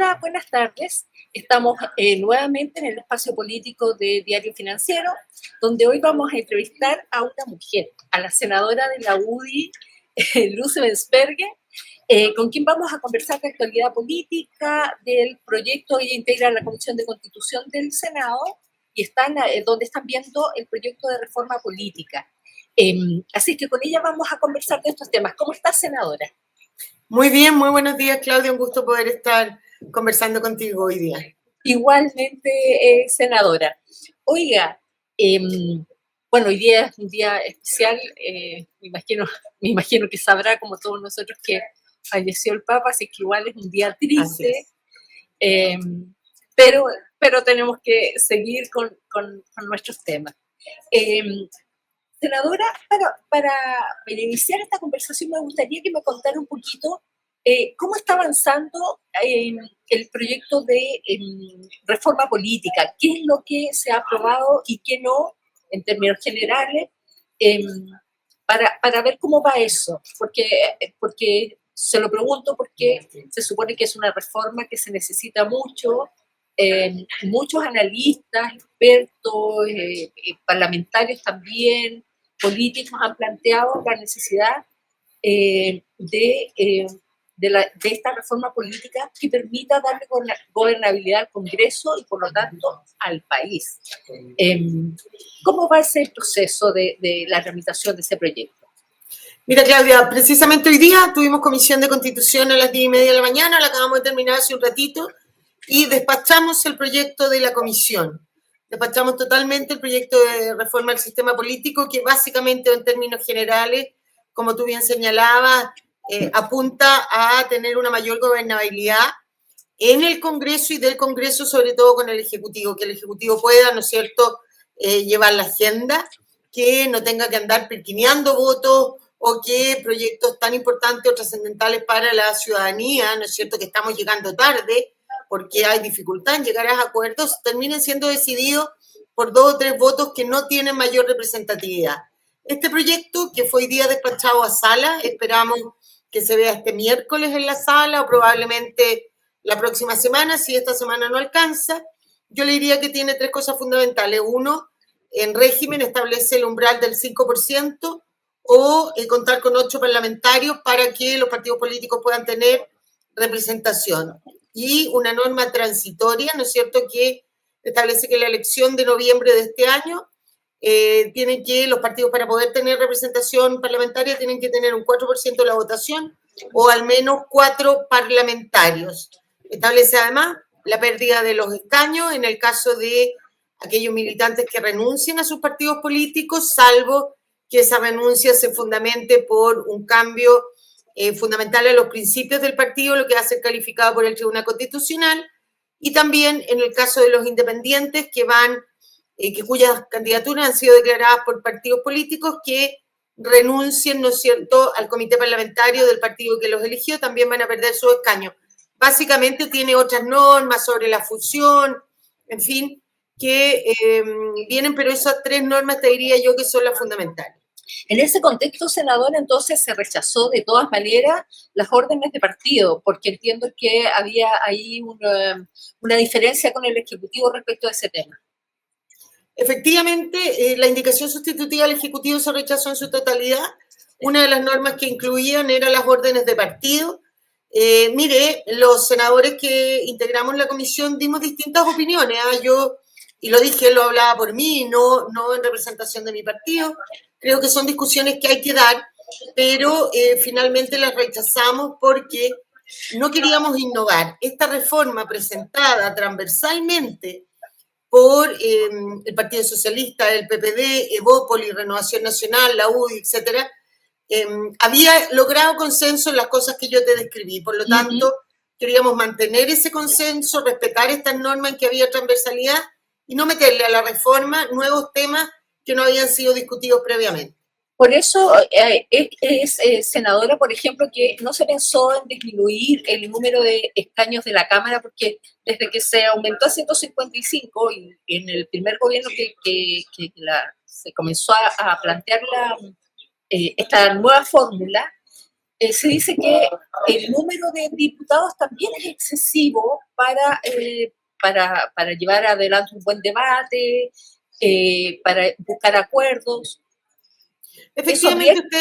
Hola, buenas tardes. Estamos nuevamente en el espacio político de Diario Financiero, donde hoy vamos a entrevistar a una mujer, a la senadora de la UDI, Luce Bensberger, con quien vamos a conversar de actualidad política, del proyecto. Ella integra la Comisión de Constitución del Senado y están donde están viendo el proyecto de reforma política. Así que con ella vamos a conversar de estos temas. ¿Cómo está, senadora? Muy bien, muy buenos días, Claudia. Un gusto poder estar conversando contigo hoy día. Igualmente, senadora. Oiga, bueno, hoy día es un día especial. Me imagino que sabrá, como todos nosotros, que falleció el Papa, así que igual es un día triste. Pero tenemos que seguir con nuestros temas. Senadora, para iniciar esta conversación me gustaría que me contara un poquito cómo está avanzando el proyecto de reforma política, qué es lo que se ha aprobado y qué no, en términos generales, para ver cómo va eso, porque se lo pregunto porque se supone que es una reforma que se necesita mucho. Muchos analistas, expertos, parlamentarios también, políticos han planteado la necesidad de esta reforma política que permita darle gobernabilidad al Congreso y por lo tanto al país. ¿Cómo va ese proceso de la tramitación de ese proyecto? Mira, Claudia, precisamente hoy día tuvimos comisión de Constitución a las 10:30 de la mañana, la acabamos de terminar hace un ratito, y despachamos el proyecto de la comisión. Despachamos totalmente el proyecto de reforma al sistema político, que básicamente, en términos generales, como tú bien señalabas, apunta a tener una mayor gobernabilidad en el Congreso y del Congreso, sobre todo con el Ejecutivo, que el Ejecutivo pueda, ¿no es cierto?, llevar la agenda, que no tenga que andar perquineando votos o que proyectos tan importantes o trascendentales para la ciudadanía, ¿no es cierto?, que estamos llegando tarde porque hay dificultad en llegar a acuerdos, terminen siendo decididos por 2 o 3 votos que no tienen mayor representatividad. Este proyecto, que fue hoy día despachado a sala, esperamos que se vea este miércoles en la sala o probablemente la próxima semana, si esta semana no alcanza. Yo le diría que tiene 3 cosas fundamentales. Uno, en régimen establece el umbral del 5% o contar con 8 parlamentarios para que los partidos políticos puedan tener representación. Y una norma transitoria, ¿no es cierto?, que establece que la elección de noviembre de este año tienen que, los partidos para poder tener representación parlamentaria tienen que tener un 4% de la votación o al menos 4 parlamentarios. Establece además la pérdida de los escaños en el caso de aquellos militantes que renuncien a sus partidos políticos, salvo que esa renuncia se fundamente por un cambio fundamental a los principios del partido, lo que va a ser calificado por el Tribunal Constitucional, y también en el caso de los independientes cuyas candidaturas han sido declaradas por partidos políticos que renuncien, ¿no es cierto?, al comité parlamentario del partido que los eligió, también van a perder su escaño. Básicamente tiene otras normas sobre la fusión, en fin, que vienen, pero esas 3 normas te diría yo que son las fundamentales. En ese contexto, senador, entonces se rechazó de todas maneras las órdenes de partido, porque entiendo que había ahí una diferencia con el Ejecutivo respecto a ese tema. Efectivamente, la indicación sustitutiva al Ejecutivo se rechazó en su totalidad. Una de las normas que incluían eran las órdenes de partido. Mire, los senadores que integramos la comisión dimos distintas opiniones. Yo, y lo dije, lo hablaba por mí, no en representación de mi partido. Creo que son discusiones que hay que dar, pero finalmente las rechazamos porque no queríamos innovar. Esta reforma presentada transversalmente por el Partido Socialista, el PPD, Evópoli, Renovación Nacional, la UDI, etcétera, había logrado consenso en las cosas que yo te describí. Por lo tanto, queríamos mantener ese consenso, respetar estas normas en que había transversalidad y no meterle a la reforma nuevos temas que no habían sido discutidos previamente. Por eso senadora, por ejemplo, que no se pensó en disminuir el número de escaños de la Cámara, porque desde que se aumentó a 155 y en el primer gobierno se comenzó a plantear esta nueva fórmula, se dice que el número de diputados también es excesivo para llevar adelante un buen debate, para buscar acuerdos. Efectivamente,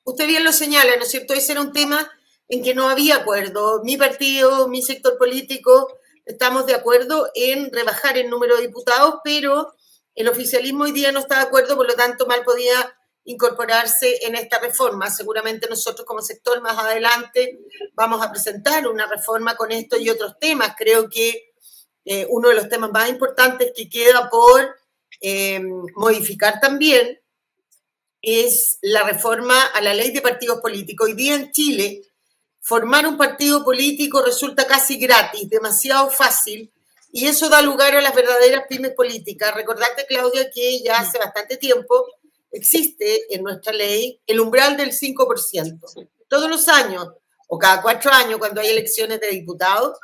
usted bien lo señala, ¿no es cierto? Ese era un tema en que no había acuerdo. Mi partido, mi sector político, estamos de acuerdo en rebajar el número de diputados, pero el oficialismo hoy día no está de acuerdo, por lo tanto, mal podía incorporarse en esta reforma. Seguramente nosotros como sector más adelante vamos a presentar una reforma con esto y otros temas. Creo que uno de los temas más importantes que queda por modificar también es la reforma a la ley de partidos políticos. Hoy día en Chile, formar un partido político resulta casi gratis, demasiado fácil, y eso da lugar a las verdaderas pymes políticas. Recordate, Claudia, que ya hace bastante tiempo existe en nuestra ley el umbral del 5%. Todos los años, o cada 4 años, cuando hay elecciones de diputados,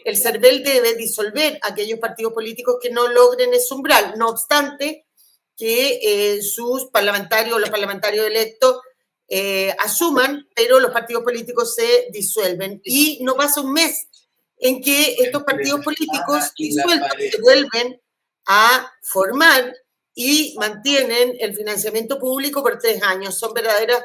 el CERVEL debe disolver aquellos partidos políticos que no logren ese umbral. No obstante, que sus parlamentarios, los parlamentarios electos, asuman, pero los partidos políticos se disuelven. Y no pasa un mes en que estos partidos políticos disueltos se vuelven a formar y mantienen el financiamiento público por 3 años. Son verdaderas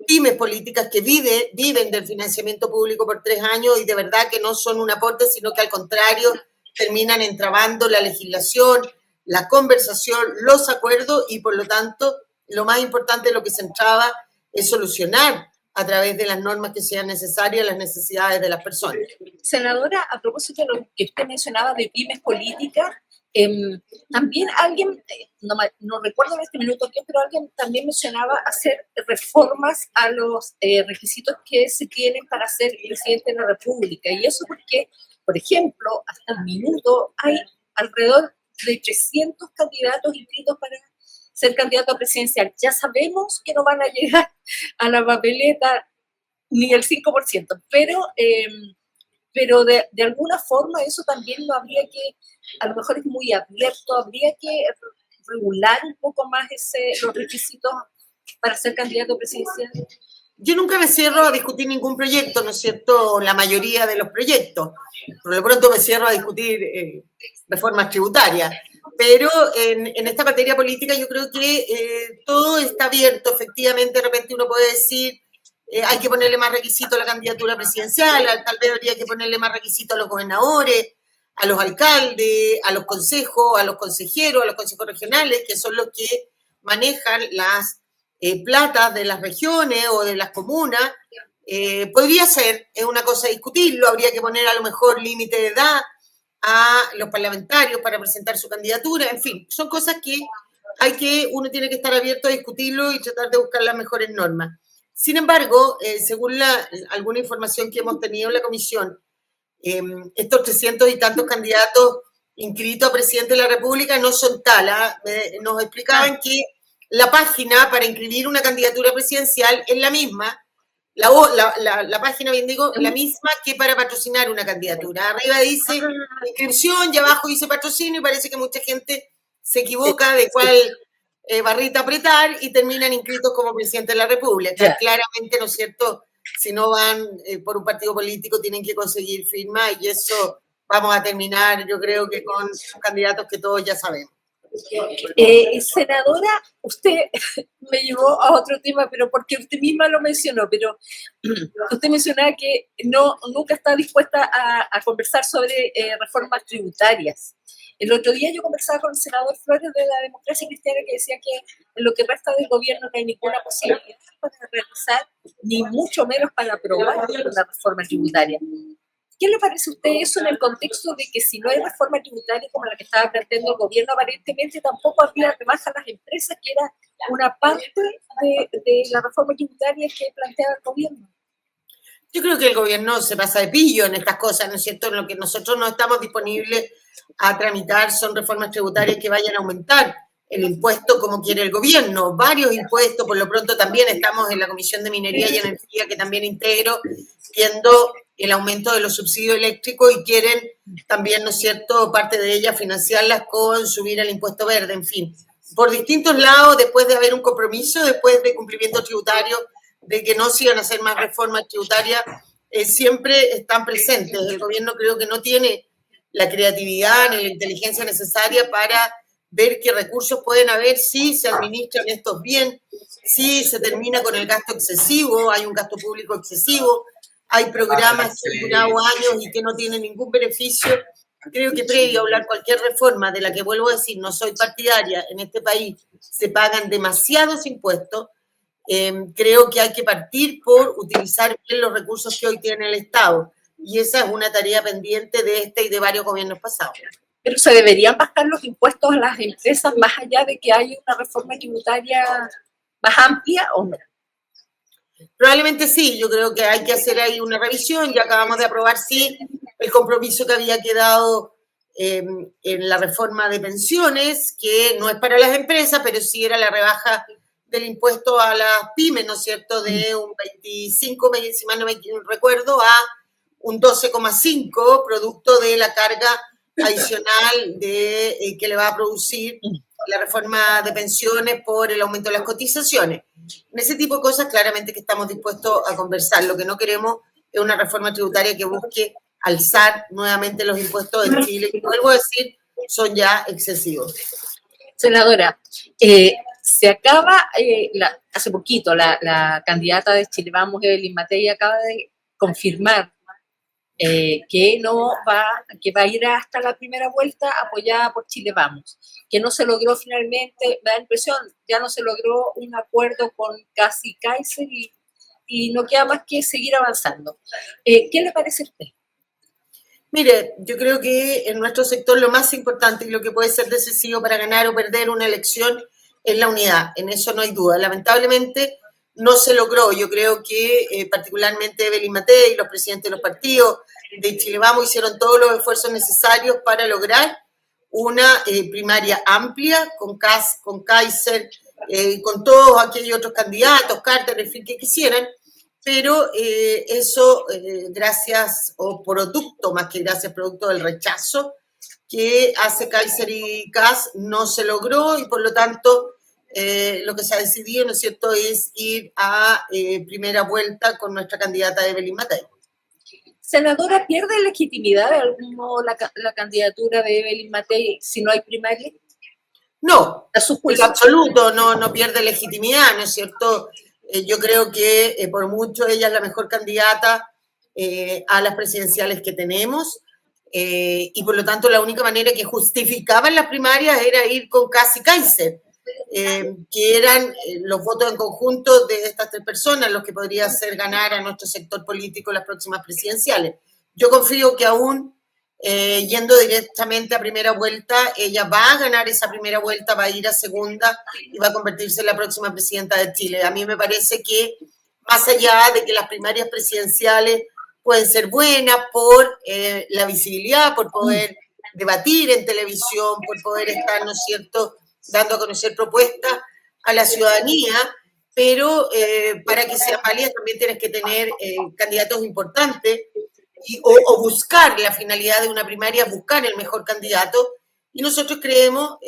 pymes políticas que viven del financiamiento público por 3 años y de verdad que no son un aporte, sino que al contrario terminan entrabando la legislación, la conversación, los acuerdos y por lo tanto lo más importante de lo que se entraba es solucionar a través de las normas que sean necesarias las necesidades de las personas. Senadora, a propósito de lo que usted mencionaba de pymes políticas, también alguien, no recuerdo en este minuto qué, pero alguien también mencionaba hacer reformas a los requisitos que se tienen para ser presidente de la República. Y eso porque, por ejemplo, hasta el minuto hay alrededor de 300 candidatos inscritos para ser candidato a presidencial. Ya sabemos que no van a llegar a la papeleta ni el 5%, pero de alguna forma eso también lo habría que, a lo mejor es muy abierto, habría que regular un poco más los requisitos para ser candidato presidencial. Yo nunca me cierro a discutir ningún proyecto, ¿no es cierto? La mayoría de los proyectos. Por lo pronto me cierro a discutir reformas tributarias. Pero en esta materia política yo creo que todo está abierto. Efectivamente, de repente uno puede decir hay que ponerle más requisitos a la candidatura presidencial, tal vez habría que ponerle más requisitos a los gobernadores, a los alcaldes, a los consejos, a los consejeros, a los consejos regionales, que son los que manejan las platas de las regiones o de las comunas. Podría ser, es una cosa a discutirlo, habría que poner a lo mejor límite de edad a los parlamentarios para presentar su candidatura, en fin, son cosas que uno tiene que estar abierto a discutirlo y tratar de buscar las mejores normas. Sin embargo, según alguna información que hemos tenido en la comisión, estos 300 y tantos candidatos inscritos a presidente de la República no son tal. Nos explicaban que la página para inscribir una candidatura presidencial es la misma, la página, bien digo, la misma que para patrocinar una candidatura. Arriba dice inscripción y abajo dice patrocinio y parece que mucha gente se equivoca de cuál barrita apretar y terminan inscritos como presidente de la República. Yeah. Claramente, ¿no es cierto? Si no van por un partido político tienen que conseguir firma y eso vamos a terminar, yo creo que con candidatos que todos ya sabemos. Senadora, usted me llevó a otro tema, pero porque usted misma lo mencionó, pero usted mencionaba que nunca está dispuesta a conversar sobre reformas tributarias. El otro día yo conversaba con el senador Flores de la Democracia Cristiana que decía que en lo que resta del gobierno no hay ninguna posibilidad para realizar, ni mucho menos para aprobar una reforma tributaria. ¿Qué le parece a usted eso en el contexto de que si no hay reforma tributaria como la que estaba planteando el gobierno, aparentemente tampoco habría rebaja a las empresas, que era una parte de la reforma tributaria que planteaba el gobierno? Yo creo que el gobierno se pasa de pillo en estas cosas, ¿no es cierto? En lo que nosotros no estamos disponibles a tramitar son reformas tributarias que vayan a aumentar el impuesto como quiere el gobierno, varios impuestos, por lo pronto también estamos en la Comisión de Minería y Energía, que también integro, viendo el aumento de los subsidios eléctricos y quieren también, ¿no es cierto?, parte de ellas financiarlas con subir el impuesto verde, en fin. Por distintos lados, después de haber un compromiso, después de cumplimiento tributario, de que no se iban a hacer más reformas tributarias, siempre están presentes. El gobierno creo que no tiene la creatividad ni la inteligencia necesaria para ver qué recursos pueden haber si se administran estos bien, si se termina con el gasto excesivo, hay un gasto público excesivo, hay programas que han durado años y que no tienen ningún beneficio. Creo que previo a hablar cualquier reforma, de la que vuelvo a decir, no soy partidaria, en este país se pagan demasiados impuestos. Creo que hay que partir por utilizar bien los recursos que hoy tiene el Estado. Y esa es una tarea pendiente de este y de varios gobiernos pasados. Pero se deberían bajar los impuestos a las empresas más allá de que haya una reforma tributaria más amplia o no. Probablemente sí, yo creo que hay que hacer ahí una revisión. Ya acabamos de aprobar, sí, el compromiso que había quedado en la reforma de pensiones, que no es para las empresas, pero sí era la rebaja del impuesto a las pymes, ¿no es cierto?, de un 25, si mal no me recuerdo, a un 12,5, producto de la carga adicional que le va a producir la reforma de pensiones por el aumento de las cotizaciones. En ese tipo de cosas, claramente que estamos dispuestos a conversar. Lo que no queremos es una reforma tributaria que busque alzar nuevamente los impuestos en Chile, que vuelvo a decir, son ya excesivos. Senadora, se acaba, hace poquito, la candidata de Chile Vamos, Evelyn Matei, acaba de confirmar que va a ir hasta la primera vuelta apoyada por Chile Vamos, que no se logró finalmente, me da la impresión, ya no se logró un acuerdo con Kast y Kaiser y no queda más que seguir avanzando. ¿Qué le parece a usted? Mire, yo creo que en nuestro sector lo más importante y lo que puede ser decisivo para ganar o perder una elección es la unidad, en eso no hay duda. Lamentablemente no se logró. Yo creo que particularmente Evelyn Matei y los presidentes de los partidos de Chile Vamos hicieron todos los esfuerzos necesarios para lograr una primaria amplia con Kast, con Kaiser, con todos aquellos otros candidatos, Carter, en fin, que quisieran, pero eso gracias, o producto más que gracias, producto del rechazo que hace Kaiser y Kast, no se logró y por lo tanto lo que se ha decidido, ¿no es cierto?, es ir a primera vuelta con nuestra candidata Evelyn Matei. Senadora, ¿pierde legitimidad de algún modo la candidatura de Evelyn Matei si no hay primaria? No, en absoluto, no pierde legitimidad, ¿no es cierto? Yo creo que por mucho ella es la mejor candidata a las presidenciales que tenemos y por lo tanto la única manera que justificaban las primarias era ir con Kast y Kaiser, que eran los votos en conjunto de estas tres personas los que podría hacer ganar a nuestro sector político las próximas presidenciales. Yo confío que aún yendo directamente a primera vuelta, ella va a ganar esa primera vuelta, va a ir a segunda y va a convertirse en la próxima presidenta de Chile. A mí me parece que más allá de que las primarias presidenciales pueden ser buenas por la visibilidad, por poder debatir en televisión, por poder estar, ¿no es cierto?, dando a conocer propuestas a la ciudadanía, pero para que sean válidas también tienes que tener candidatos importantes o buscar la finalidad de una primaria, buscar el mejor candidato, y nosotros creemos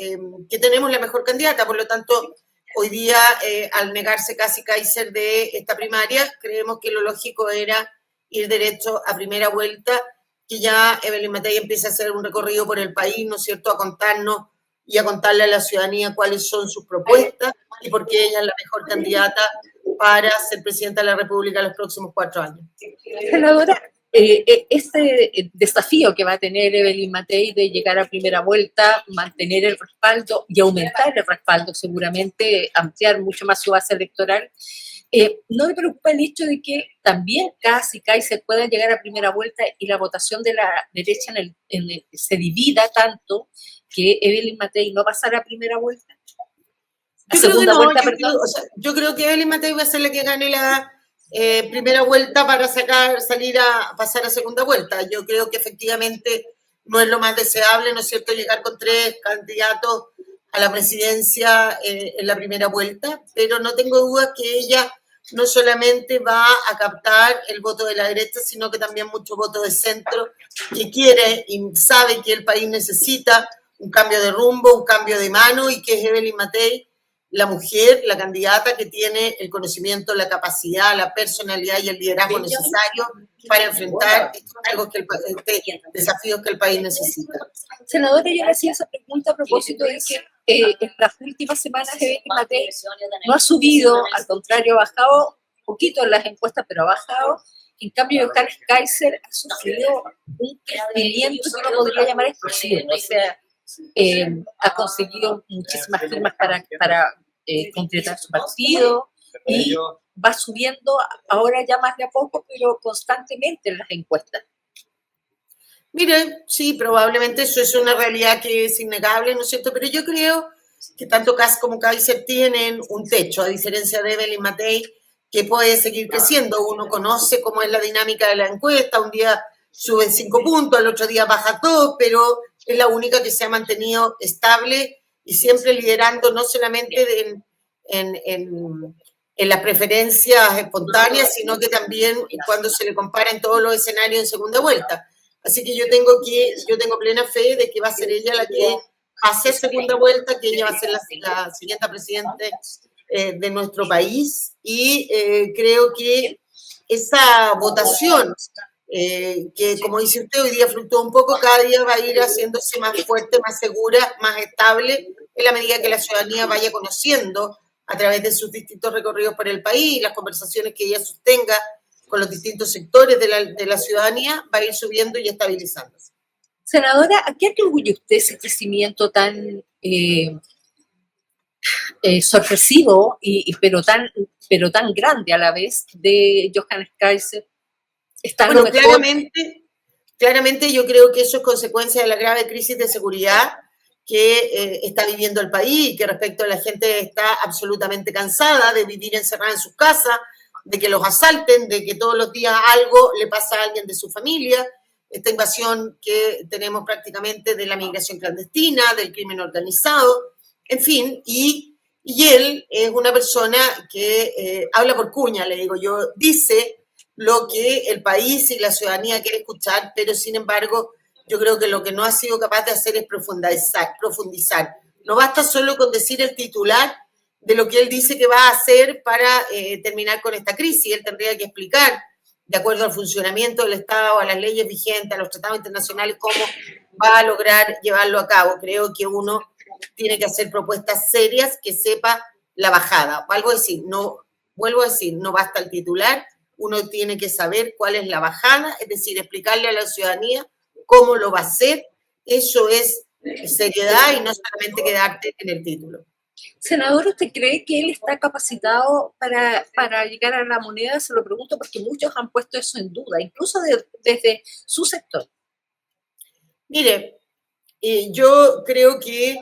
que tenemos la mejor candidata, por lo tanto, hoy día, al negarse casi Kaiser de esta primaria, creemos que lo lógico era ir derecho a primera vuelta, que ya Evelyn Matei empiece a hacer un recorrido por el país, ¿no es cierto?, a contarnos y a contarle a la ciudadanía cuáles son sus propuestas y por qué ella es la mejor candidata para ser presidenta de la República los próximos 4 años. Senadora, este desafío que va a tener Evelyn Matei de llegar a primera vuelta, mantener el respaldo y aumentar el respaldo, seguramente ampliar mucho más su base electoral, ¿no le preocupa el hecho de que también Kast y Kaiser puedan llegar a primera vuelta y la votación de la derecha se divida tanto que Evelyn Matei no pasará a primera vuelta? Yo creo que Evelyn Matei va a ser la que gane la primera vuelta para pasar a segunda vuelta. Yo creo que efectivamente no es lo más deseable, ¿no es cierto?, llegar con 3 candidatos a la presidencia en la primera vuelta, pero no tengo dudas que ella no solamente va a captar el voto de la derecha, sino que también mucho voto de centro, que quiere y sabe que el país necesita un cambio de rumbo, un cambio de mano, y que es Evelyn Matei la mujer, la candidata que tiene el conocimiento, la capacidad, la personalidad y el liderazgo necesario para enfrentar estos desafíos que el país necesita. Senadora, yo le hacía esa pregunta a propósito de que en las últimas semanas Evelyn Matei no ha subido, al contrario, ha bajado un poquito en las encuestas, pero ha bajado. En cambio, Johannes Kaiser ha sufrido un crecimiento que uno podría llamar explosivo. O sea, ha conseguido muchísimas firmas para concretar su partido y va subiendo ahora ya más de a poco, pero constantemente en las encuestas. Mire, sí, probablemente eso es una realidad que es innegable, ¿no es cierto? Pero yo creo que tanto Kast como Kaiser tienen un techo, a diferencia de Evelyn Matei, que puede seguir creciendo. Uno conoce cómo es la dinámica de la encuesta, un día sube 5 puntos, al otro día baja 2, pero es la única que se ha mantenido estable y siempre liderando, no solamente en las preferencias espontáneas, sino que también cuando se le compara en todos los escenarios en segunda vuelta. Así que yo tengo plena fe de que va a ser ella la que hace segunda vuelta, que ella va a ser la siguiente presidente de nuestro país, y creo que esa votación, que como dice usted, hoy día fluctuó un poco, cada día va a ir haciéndose más fuerte, más segura, más estable, en la medida que la ciudadanía vaya conociendo a través de sus distintos recorridos por el país, las conversaciones que ella sostenga con los distintos sectores de la ciudadanía, va a ir subiendo y estabilizándose. Senadora, ¿a qué atribuye usted ese crecimiento tan sorpresivo, pero tan grande a la vez de Johannes Kaiser? Bueno, claramente yo creo que eso es consecuencia de la grave crisis de seguridad que está viviendo el país y que respecto a la gente está absolutamente cansada de vivir encerrada en sus casas, de que los asalten, de que todos los días algo le pasa a alguien de su familia, esta invasión que tenemos prácticamente de la migración clandestina, del crimen organizado, en fin, y él es una persona que habla por cuña, le digo yo, dice lo que el país y la ciudadanía quiere escuchar, pero sin embargo, yo creo que lo que no ha sido capaz de hacer es profundizar. No basta solo con decir el titular de lo que él dice que va a hacer para terminar con esta crisis. Él tendría que explicar, de acuerdo al funcionamiento del Estado, a las leyes vigentes, a los tratados internacionales, cómo va a lograr llevarlo a cabo. Creo que uno tiene que hacer propuestas serias que sepa la bajada. Vuelvo a decir, no basta el titular, uno tiene que saber cuál es la bajada, es decir, explicarle a la ciudadanía cómo lo va a hacer. Eso es seriedad y no solamente quedarte en el título. Senador, ¿usted cree que él está capacitado para llegar a la moneda? Se lo pregunto porque muchos han puesto eso en duda, incluso desde su sector. Mire, yo creo que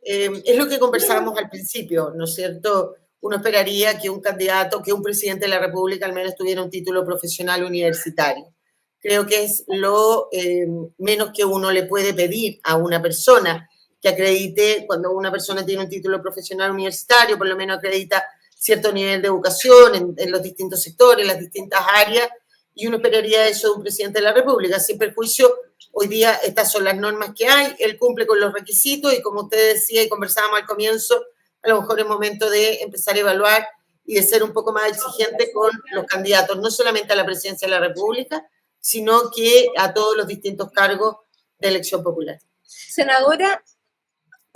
es lo que conversábamos al principio, ¿no es cierto? Uno esperaría que un candidato, que un presidente de la República al menos tuviera un título profesional universitario. Creo que es lo menos que uno le puede pedir a una persona, que acredite, cuando una persona tiene un título profesional universitario, por lo menos acredita cierto nivel de educación en los distintos sectores, en las distintas áreas, y uno esperaría eso de un presidente de la República, sin perjuicio. Hoy día estas son las normas que hay, él cumple con los requisitos y como usted decía y conversábamos al comienzo, a lo mejor es momento de empezar a evaluar y de ser un poco más exigente con los candidatos, no solamente a la presidencia de la República, sino que a todos los distintos cargos de elección popular. Senadora,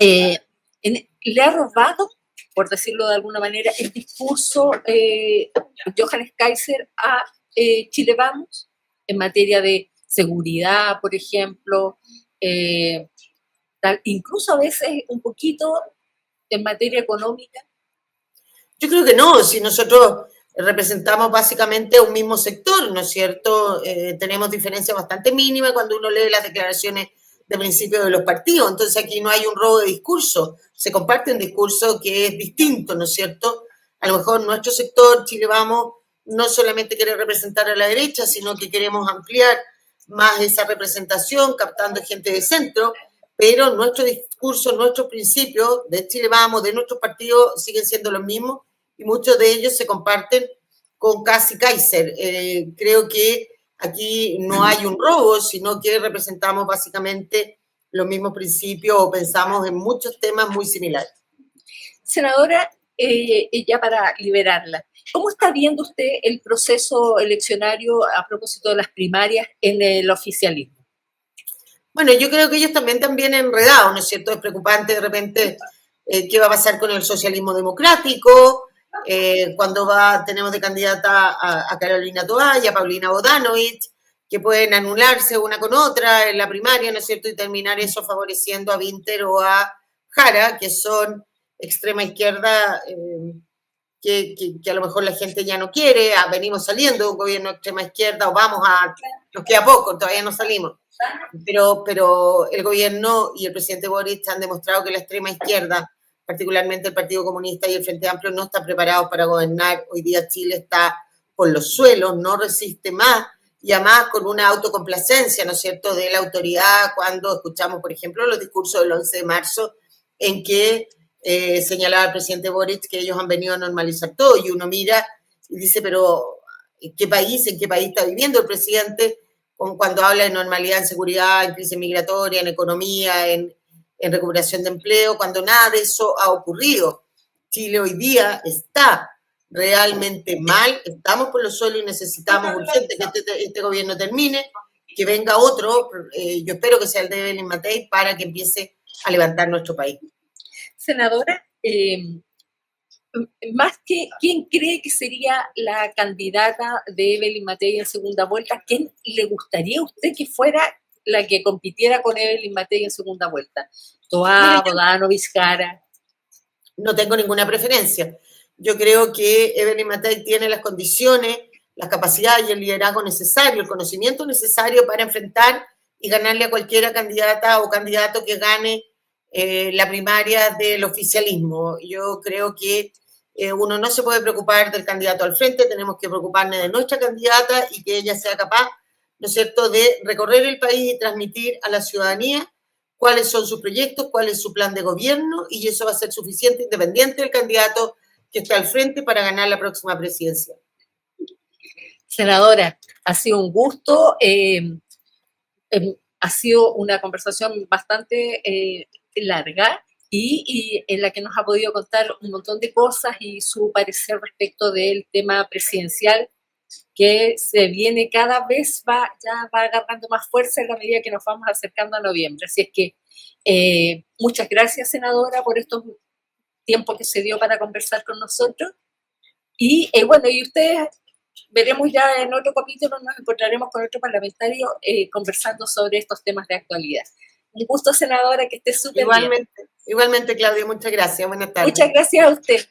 le ha robado, por decirlo de alguna manera, el discurso Johannes Kaiser a Chile Vamos en materia de seguridad, por ejemplo, incluso a veces un poquito en materia económica. Yo creo que no, si nosotros representamos básicamente un mismo sector, ¿no es cierto? Tenemos diferencias bastante mínimas cuando uno lee las declaraciones de principio de los partidos, entonces aquí no hay un robo de discurso, se comparte un discurso que es distinto, ¿no es cierto? A lo mejor nuestro sector, Chile Vamos, no solamente quiere representar a la derecha, sino que queremos ampliar más esa representación, captando gente de centro, pero nuestro discurso, nuestros principios de Chile Vamos, de nuestros partidos, siguen siendo los mismos y muchos de ellos se comparten con Kast y Kaiser. Creo que aquí no hay un robo, sino que representamos básicamente los mismos principios o pensamos en muchos temas muy similares. Senadora, ya para liberarla. ¿Cómo está viendo usted el proceso eleccionario a propósito de las primarias en el oficialismo? Bueno, yo creo que ellos también están bien enredados, ¿no es cierto? Es preocupante de repente qué va a pasar con el socialismo democrático, cuando tenemos de candidata a Carolina Toá y a Paulina Bodanovich, que pueden anularse una con otra en la primaria, ¿no es cierto? Y terminar eso favoreciendo a Vinter o a Jara, que son extrema izquierda, que a lo mejor la gente ya no quiere. Venimos saliendo de un gobierno de extrema izquierda, o nos queda poco, todavía no salimos. Pero el gobierno y el presidente Boric han demostrado que la extrema izquierda, particularmente el Partido Comunista y el Frente Amplio, no están preparados para gobernar. Hoy día Chile está por los suelos, no resiste más, y además con una autocomplacencia, ¿no es cierto?, de la autoridad, cuando escuchamos, por ejemplo, los discursos del 11 de marzo, en que señalaba el presidente Boric que ellos han venido a normalizar todo, y uno mira y dice, pero ¿en qué país está viviendo el presidente? Cuando habla de normalidad en seguridad, en crisis migratoria, en economía, en recuperación de empleo, cuando nada de eso ha ocurrido. Chile hoy día está realmente mal, estamos por los suelos y necesitamos urgente que este gobierno termine, que venga otro, yo espero que sea el de Evelyn Matei, para que empiece a levantar nuestro país. Senadora, más que quién cree que sería la candidata de Evelyn Matei en segunda vuelta, ¿quién le gustaría a usted que fuera la que compitiera con Evelyn Matei en segunda vuelta? Toá, Bodanovich, Jara. No tengo ninguna preferencia. Yo creo que Evelyn Matei tiene las condiciones, las capacidades y el liderazgo necesario, el conocimiento necesario para enfrentar y ganarle a cualquiera candidata o candidato que gane la primaria del oficialismo. Yo creo que uno no se puede preocupar del candidato al frente, tenemos que preocuparnos de nuestra candidata y que ella sea capaz, ¿no es cierto?, de recorrer el país y transmitir a la ciudadanía cuáles son sus proyectos, cuál es su plan de gobierno, y eso va a ser suficiente, independiente del candidato que esté al frente, para ganar la próxima presidencia. Senadora, ha sido un gusto, ha sido una conversación bastante larga y en la que nos ha podido contar un montón de cosas y su parecer respecto del tema presidencial, que se viene cada vez, ya va agarrando más fuerza en la medida que nos vamos acercando a noviembre. Así es que muchas gracias, senadora, por estos tiempos que se dio para conversar con nosotros. Y bueno, y ustedes, veremos ya en otro capítulo, nos encontraremos con otro parlamentario conversando sobre estos temas de actualidad. Un gusto, senadora, que esté súper bien. Igualmente, Claudia, muchas gracias. Buenas tardes. Muchas gracias a usted.